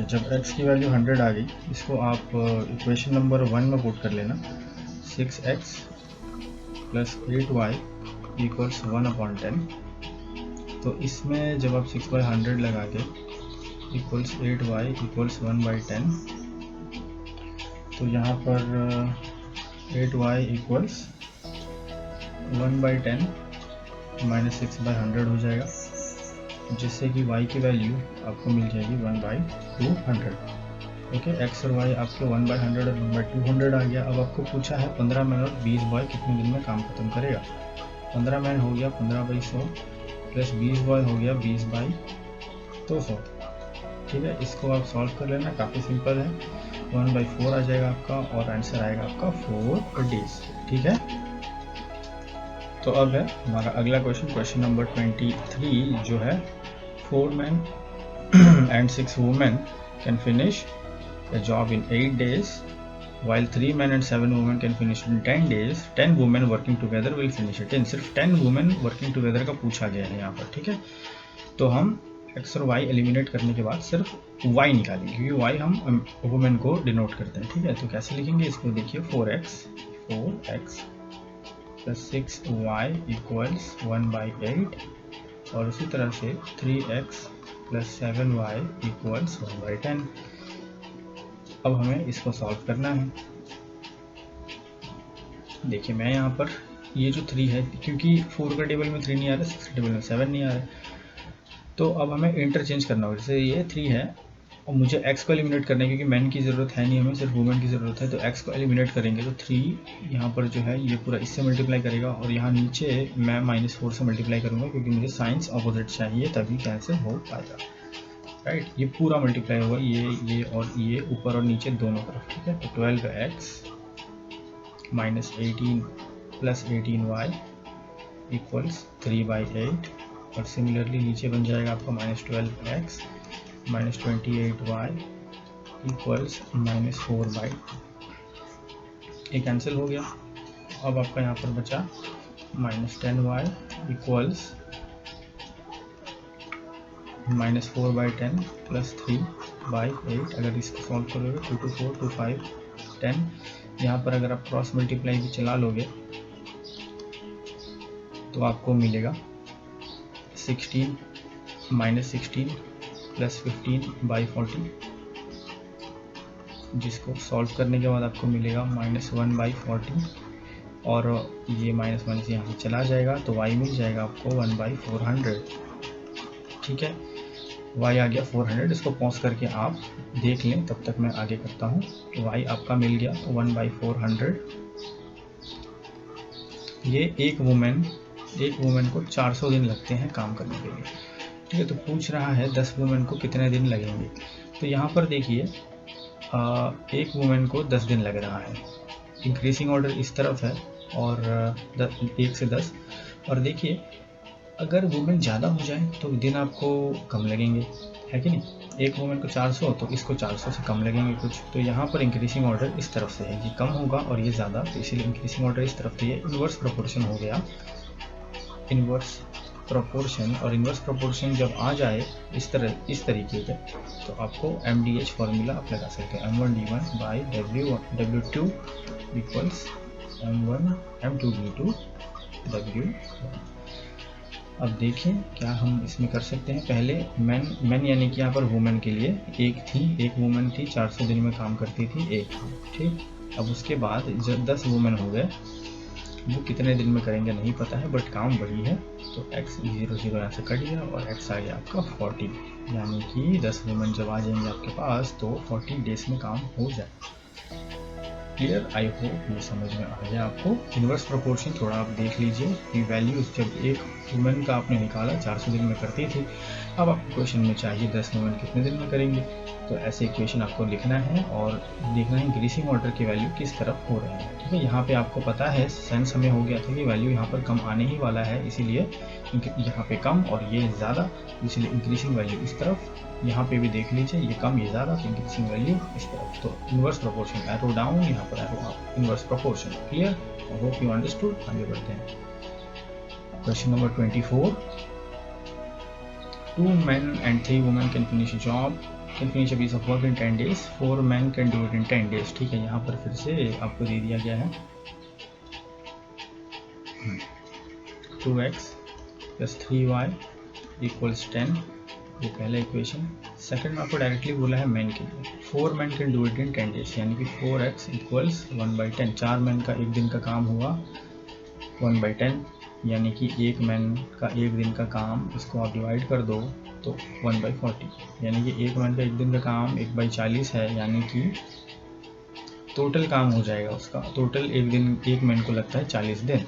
जब x की वैल्यू 100 आ गई, इसको आप इक्वेशन नंबर 1 में पुट कर लेना। 6x plus 8y equals 1/10। तो इसमें जब आप 6/100 लगा के इक्वल्स 8y इक्वल्स 1/10, तो यहाँ पर 8y इक्वल्स 1/10 -6/100 हो जाएगा, जिससे कि y की वैल्यू आपको मिल जाएगी 1/200। ओके, x और y आपके 1/100 और 1/200 आ गया। अब आपको पूछा है 15 मैन और 20 बॉय कितने दिन में काम खत्म करेगा। 15 मैन हो गया 15/100 प्लस 20 बॉय हो गया 20/200। ठीक है, इसको आप सॉल्व कर लेना, काफ़ी सिंपल है। 1/4 आ जाएगा आपका, और आंसर आएगा आपका 4 डेज। ठीक है, तो अब है हमारा अगला क्वेश्चन नंबर 23, जो है 4 men and 6 women can finish a job in 8 days while 3 men and 7 women can finish in 10 days, 10 women working together will finish it in। सिर्फ 10 women working together का पूछा गया है यहाँ पर, ठीक है। तो हम x और y एलिमिनेट करने के बाद सिर्फ y निकालेंगे, क्योंकि y हम वुमेन को डिनोट करते हैं, ठीक है। तो कैसे लिखेंगे इसको, देखिए 4x प्लस 6y इक्वल्स 1/8 और उसी तरह से 3x प्लस 7y इक्वल्स 1/10। अब हमें इसको सॉल्व करना है। देखिए मैं यहाँ पर ये जो 3 है, क्योंकि 4 का टेबल में 3 नहीं आ रहा, 6 का टेबल में 7 नहीं आ रहा, तो अब हमें इंटरचेंज करना होगा। जैसे ये 3 है और मुझे x को एलिमिनेट करना है, क्योंकि मैन की ज़रूरत है नहीं, हमें सिर्फ वुमेन की ज़रूरत है। तो x को एलिमिनेट करेंगे तो 3 यहाँ पर जो है ये पूरा इससे मल्टीप्लाई करेगा और यहाँ नीचे मैं -4 से मल्टीप्लाई करूँगा, क्योंकि मुझे साइंस अपोजिट चाहिए तभी कैंसिल हो पाएगा, राइट। ये पूरा मल्टीप्लाई होगा, ये और ये ऊपर और नीचे दोनों तरफ, ठीक है। तो 12x minus 18 plus 18y equals 3/8 और सिमिलरली नीचे बन जाएगा आपका -12x माइनस 28y इक्वल्स -4/। ये कैंसिल हो गया। अब आपका यहाँ पर बचा -10y इक्वल्स -4/10 प्लस 3/8। अगर इसको सॉल्व करोगे 2 to 4 to 5 10, यहाँ पर अगर आप क्रॉस मल्टीप्लाई भी चला लोगे तो आपको मिलेगा 16 प्लस 15/40, जिसको सॉल्व करने के बाद आपको मिलेगा -1/40 और ये माइनस यहाँ से चला जाएगा तो y मिल जाएगा आपको 1/400, ठीक है। y आ गया 400। इसको पॉज करके आप देख लें, तब तक मैं आगे करता हूँ। y आपका मिल गया 1/400। ये एक वुमेन को 400 दिन लगते हैं काम करने के लिए, ठीक है। तो पूछ रहा है 10 वुमेन को कितने दिन लगेंगे। तो यहाँ पर देखिए एक वुमेन को 10 दिन लग रहा है, इंक्रीजिंग ऑर्डर इस तरफ है और 1 से 10। और देखिए अगर वुमेन ज़्यादा हो जाए तो दिन आपको कम लगेंगे, है कि नहीं। एक वुमेन को 400 तो इसको 400 से कम लगेंगे कुछ। तो यहाँ पर इंक्रीजिंग ऑर्डर इस तरफ से है, ये कम होगा और ये ज़्यादा, तो इसीलिए इंक्रीजिंग ऑर्डर इस तरफ। तो ये इन्वर्स प्रोपोर्शन हो गया, इन्वर्स प्रोपोर्शन। और इन्वर्स प्रोपोर्शन जब आ जाए इस तरीके के, तो आपको MDH फॉर्मूला आप लगा सकते हैं, M1D1/W2 इक्वल्स M2D2 W1। अब देखें क्या हम इसमें कर सकते हैं। पहले मैन यानी कि यहाँ पर वुमेन के लिए एक वुमेन थी, 400 दिन में काम करती थी, एक, ठीक। अब उसके बाद जब 10 वुमेन हो गए, वो कितने दिन में करेंगे नहीं पता है, बट काम बड़ी है। तो x 0 यहाँ से कट गया और x आ गया आपका 40, यानी कि 10 वुमेन जब आ जाएंगे आपके पास तो 40 डेज में काम हो जाए। क्लियर, आई होप ये समझ में आ गया आपको। इन्वर्स प्रोपोर्शन थोड़ा आप देख लीजिए कि वैल्यूज जब एक वुमेन का आपने निकाला 400 दिन में करती थी, अब आपको क्वेश्चन में चाहिए 10 वुमेन कितने दिन में करेंगे। तो ऐसे इक्वेशन आपको लिखना है और देखना है इंक्रीजिंग ऑर्डर की वैल्यू किस तरफ हो रही है, ठीक है। यहाँ पे आपको पता है सेंस हमें हो गया था कि वैल्यू यहाँ पर कम आने ही वाला है, इसीलिए यहाँ पे कम और ये ज़्यादा, इसलिए इंक्रीजिंग वैल्यू इस तरफ। यहाँ पे भी देख लीजिए ये कम ये ज़्यादा, तो इंक्रीजिंग वैल्यू इस तरफ। तो इन्वर्स प्रोपोर्शन, एरो डाउन, यहाँ पर arrow up, inverse proportion. Clear, I hope you understood. आगे बढ़ते हैं। Question number 24, 2 men and 3 women can finish a piece of work in 10 days, 4 men can do it in 10 days, ठीक है। यहाँ पर फिर से आपको दे दिया गया है 2x प्लस 3y इक्वल्स 10, ये पहला इक्वेशन। सेकंड में आपको डायरेक्टली बोला है मैन के लिए, 4 men can do it in 10 days, यानी कि 4x इक्वल्स 1/10। 4 मैन का एक दिन का काम हुआ 1/10, यानी कि एक मैन का एक दिन का काम, इसको आप डिवाइड कर दो तो 1/40, यानी कि एक मैन का एक दिन का काम 1/40 है, यानी कि टोटल काम हो जाएगा उसका। टोटल एक मैन को लगता है 40 दिन।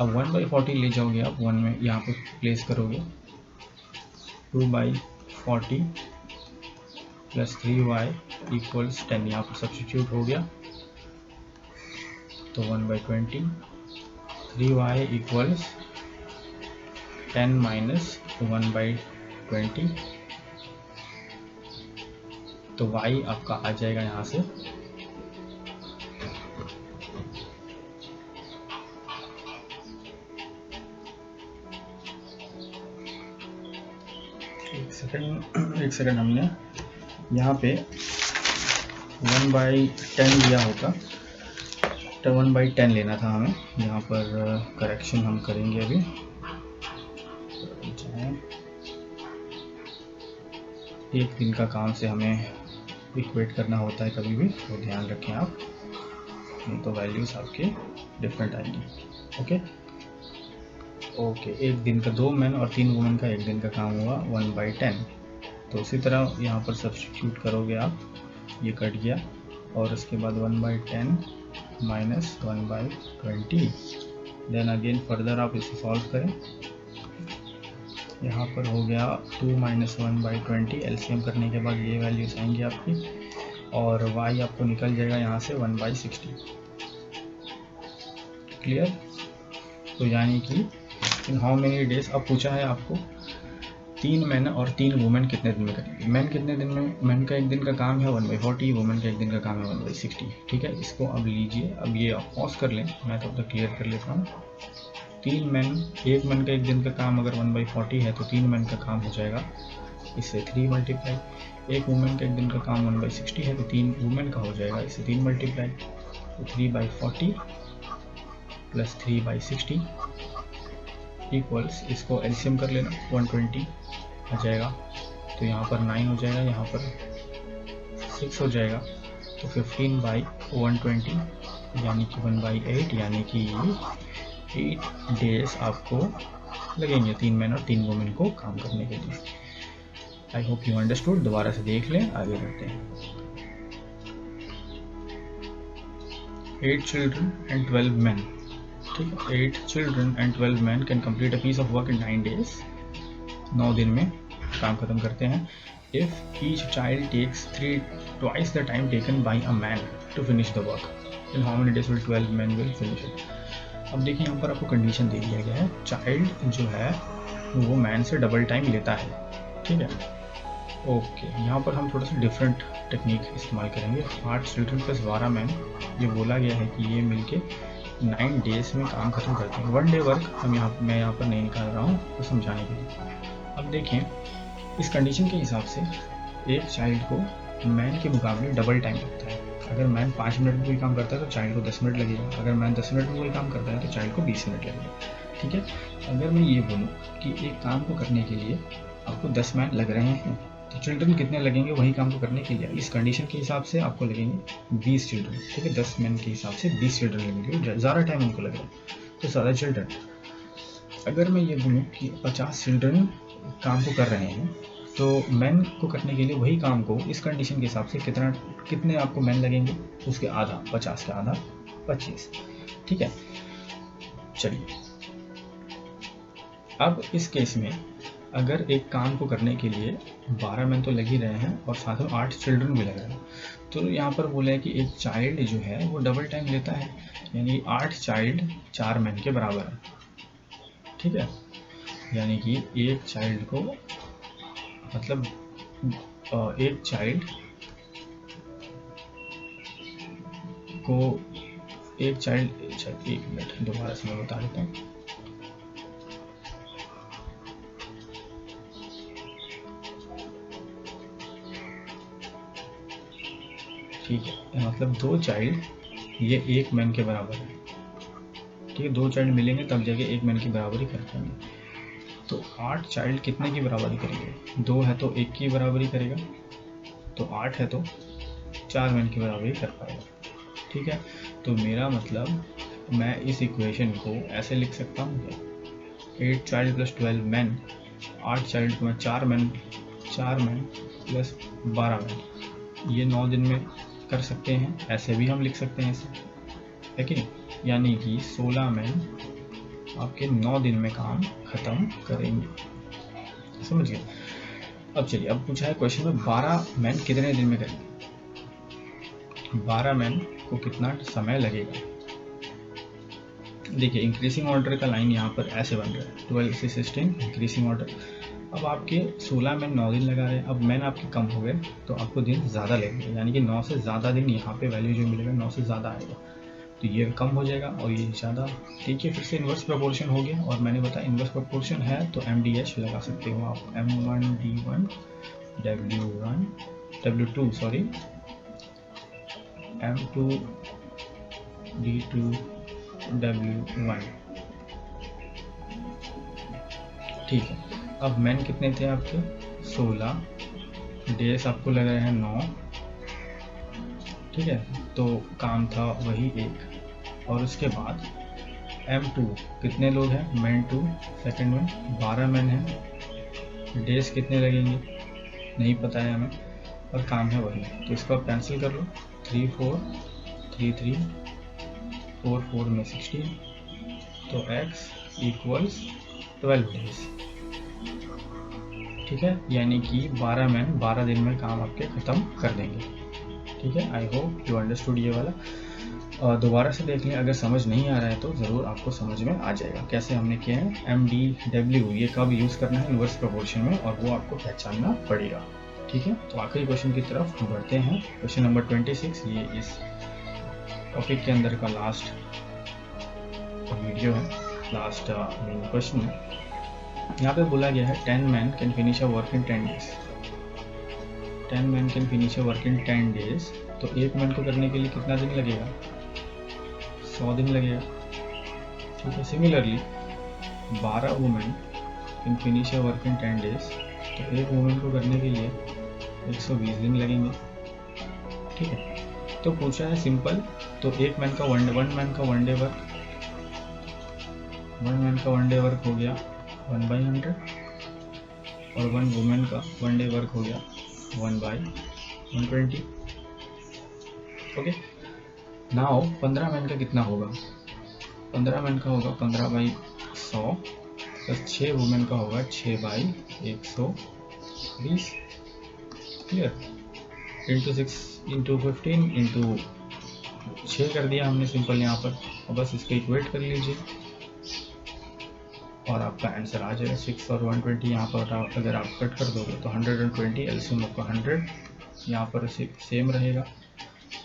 अब 1/40 ले जाओगे आप 1 में यहाँ पे प्लेस करोगे, 2/40 प्लस 3y इक्वल्स 10, यहाँ पर सब्स्टिट्यूट हो गया तो 1/20, 3y इक्वल्स 10 माइनस 1/20, तो y आपका आ जाएगा यहाँ से एक सेकंड हमने यहाँ पे 1/10 लिया होता, तो 1/10 लेना था हमें। यहाँ पर करेक्शन हम करेंगे अभी। एक दिन का काम से हमें इक्वेट करना होता है कभी भी, तो ध्यान रखें आप, नहीं तो वैल्यूज आपके डिफरेंट आएंगी। ओके, एक दिन का 2 मैन और 3 वुमेन का एक दिन का काम हुआ 1/10। तो उसी तरह यहाँ पर सब्स्टिट्यूट करोगे आप, ये कट गया, और उसके बाद 1/10 माइनस 1/20। देन अगेन फर्दर आप इसे सॉल्व करें। यहाँ पर हो गया 2 माइनस 1/20। एलसीएम करने के बाद ये वैल्यूज आएंगी आपकी, और y आपको निकल जाएगा यहाँ से 1/60। क्लियर? तो यानी कि इन हाउ मेनी डेज, अब पूछा है आपको 3 मैन और 3 वुमेन कितने दिन में करेंगे। मैन कितने दिन में, मैन का एक दिन का काम है 1/40, वुमेन का एक दिन का काम है 1/60। ठीक है, इसको अब लीजिए, अब ये आप पॉज कर लें, मैं तब तक क्लियर कर लेता हूँ। 3 मैन, एक मैन का एक दिन का काम अगर 1/40 है तो 3 मैन का काम हो जाएगा इससे 3 मल्टीप्लाई। एक वुमेन का एक दिन का काम 1/60 है तो 3 वुमेन का हो जाएगा इससे 3 मल्टीप्लाई। तो 3/40 प्लस 3/60 इक्वल्स, इसको एलसीएम कर लेना, 120 आ जाएगा। तो यहाँ पर 9 हो जाएगा, यहाँ पर 6 हो जाएगा, तो 15/120 यानी कि 1/8, यानी कि 8 डेज आपको लगेंगे 3 मैन और 3 वुमेन को काम करने के लिए। I hope you understood. दोबारा से देख लें, आगे बढ़ते हैं। 8 चिल्ड्रन एंड 12 मैन। ठीक है, 8 children and 12 man can complete a piece of work in 9 days. 9 दिन में काम खत्म करते हैं। If each child takes twice the time taken by a man to finish the work, in how many days will 12 men will finish it? अब देखिए, यहाँ पर आपको कंडीशन दे दिया गया है, चाइल्ड जो है वो मैन से डबल टाइम लेता है। ठीक है, ओके, यहाँ पर हम थोड़ा सा डिफरेंट टेक्निक इस्तेमाल करेंगे। 8 चिल्ड्रन प्लस 12 मैन, ये बोला गया है कि ये मिलके 9 डेज में काम खत्म करते हैं। 1 डे वर्क मैं यहाँ पर नहीं निकाल रहा हूँ तो समझाने के लिए। अब देखें, इस कंडीशन के हिसाब से एक चाइल्ड को मैन के मुकाबले डबल टाइम लगता है। अगर मैन 5 मिनट में कोई काम करता है तो चाइल्ड को 10 मिनट लगेगा। अगर मैन 10 मिनट में कोई काम करता है तो चाइल्ड को 20 मिनट लगेगा। ठीक है, अगर मैं ये बोलूँ कि एक काम को करने के लिए आपको 10 मैन लग रहे हैं, तो चिल्ड्रन कितने लगेंगे वही काम को करने के लिए? इस कंडीशन के हिसाब से आपको लगेंगे 20 चिल्ड्रन। ठीक है, 10 मैन के हिसाब से 20 चिल्ड्रन लगेंगे, ज़्यादा टाइम उनको लग रहा है तो ज़्यादा चिल्ड्रन। अगर मैं ये बोलूँ कि 50 चिल्ड्रन काम को कर रहे हैं, तो मैन को करने के लिए वही काम को इस कंडीशन के हिसाब से कितने आपको मैन लगेंगे, उसके आधा, 50 का आधा 25। ठीक है, चलिए अब इस केस में अगर एक काम को करने के लिए 12 मैन तो लग ही रहे हैं और साथ में 8 चिल्ड्रन भी लग रहे हैं, तो यहाँ पर बोला है कि एक चाइल्ड जो है वो डबल टाइम लेता है, यानी 8 चाइल्ड 4 मैन के बराबर है। ठीक है, यानी कि एक चाइल्ड को, मतलब एक चाइल्ड को, एक मिनट दोबारा से मैं बता देता हूँ। ठीक है, मतलब 2 चाइल्ड ये 1 मैन के बराबर है। ठीक है, 2 चाइल्ड मिलेंगे तब जाके 1 मैन की बराबरी कर पाएंगे। तो 8 चाइल्ड कितने की बराबरी करेंगे? 2 है तो 1 की बराबरी करेगा, तो 8 है तो 4 मैन की बराबरी कर पाएगा। ठीक है, तो मेरा मतलब मैं इस इक्वेशन को ऐसे लिख सकता हूँ क्या, 8 चाइल्ड प्लस 12 मैन, 8 चाइल्ड को मैं 4 मैन प्लस 12 मैन, ये 9 दिन में कर सकते हैं। ऐसे भी हम लिख सकते हैं इसे, है कि नहीं? यानी कि 16 मैन आपके 9 दिन में काम खत्म करेंगे। समझ गए? अब चलिए, अब पूछा है क्वेश्चन में 12 मैन कितने दिन में करेंगे। 12 मैन को कितना समय लगेगा? देखिए, इंक्रीजिंग ऑर्डर का लाइन यहाँ पर ऐसे बन रहा है, 12 से 16 इंक्रीजिंग ऑर्डर। अब आपके 16 मैन 9 दिन लगा रहे हैं, अब मैन आपके कम हो गए तो आपको दिन ज़्यादा लगेंगे, यानी कि 9 से ज़्यादा दिन यहाँ पे वैल्यू जो मिलेगा 9 से ज़्यादा आएगा। तो ये कम हो जाएगा और ये ज़्यादा। ठीक है, फिर से इन्वर्स प्रोपोर्शन हो गया, और मैंने बताया इन्वर्स प्रोपोर्शन है तो MDH लगा सकते हो आप, M1 D1 W2 sorry M2 D2 W1। ठीक है, अब मैन कितने थे आपके 16, डेज आपको लग रहे हैं 9। ठीक है, तो काम था वही एक। और उसके बाद M2 कितने लोग हैं, मैन 2 सेकंड में 12 मैन हैं। डेज कितने लगेंगे नहीं पता है हमें, और काम है वही, तो इसको आप कैंसिल कर लो। 3 4 3 3 4 4 में 16, तो x इक्वल्स 12 डेज। ठीक है, यानी कि 12 मैन 12 दिन में काम आपके ख़त्म कर देंगे। ठीक है, आई होप यू अंडरस्टूड ये वाला। और दोबारा से देख लें, अगर समझ नहीं आ रहा है तो ज़रूर आपको समझ में आ जाएगा कैसे हमने किया है। MDW ये कब यूज़ करना है इन्वर्स प्रोपोर्शन में, और वो आपको पहचानना पड़ेगा। ठीक है, तो आखिरी क्वेश्चन की तरफ बढ़ते हैं। क्वेश्चन नंबर 26, ये इस टॉपिक के अंदर का लास्ट वीडियो है, लास्ट मेन क्वेश्चन है। यहाँ पे बोला गया है 10 man can finish a work in 10 days. 10 man can finish a work in 10 days, तो एक मैन को करने के लिए कितना दिन लगेगा, 100 दिन लगेगा। ठीक है, similarly 12 women can finish a work in 10 days, तो एक वुमेन को करने के लिए 120 दिन लगेंगे। ठीक है, तो पूछा है सिंपल, तो एक मैन का वन मैन का वन डे वर्क हो गया 1/100, और वन वुमेन का वन डे वर्क हो गया 1/120। ओके, नाउ 15 मैन का कितना होगा, 15 मैन का होगा 15/100 प्लस 6 वुमेन का होगा 6/120। क्लियर, इंटू 6 इंटू 15 इंटू 6 कर दिया हमने सिंपल यहाँ पर, और बस इसको इक्वेट कर लीजिए और आपका आंसर आ जाएगा 6 और 120। यहाँ पर अगर आप कट कर दोगे तो 120, एलसीएम आपका 100 यहाँ पर सेम रहेगा,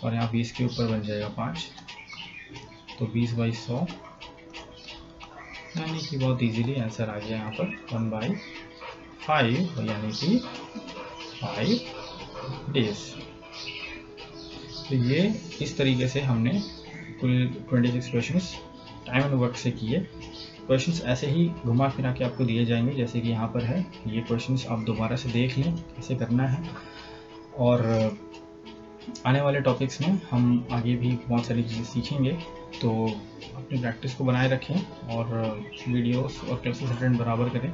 और यहाँ 20 के ऊपर बन जाएगा 5, तो 20/100, यानी कि बहुत इजीली आंसर आ गया यहाँ पर 1/5, यानी कि 5 डेज। तो ये इस तरीके से हमने कुल 26 क्वेश्चंस टाइम एंड वर्क से किए। क्वेश्चंस ऐसे ही घुमा फिरा के आपको दिए जाएंगे जैसे कि यहाँ पर है। ये क्वेश्चंस आप दोबारा से देख लें कैसे करना है, और आने वाले टॉपिक्स में हम आगे भी बहुत सारी चीज़ें सीखेंगे। तो अपनी प्रैक्टिस को बनाए रखें और वीडियोस और क्लासेस अटेंड बराबर करें।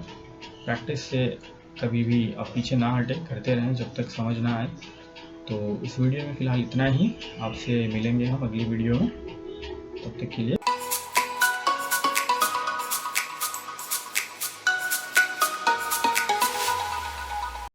प्रैक्टिस से कभी भी आप पीछे ना हटें, करते रहें जब तक समझ ना आए। तो इस वीडियो में फ़िलहाल इतना ही, आपसे मिलेंगे हम अगली वीडियो में, तब तक के लिए।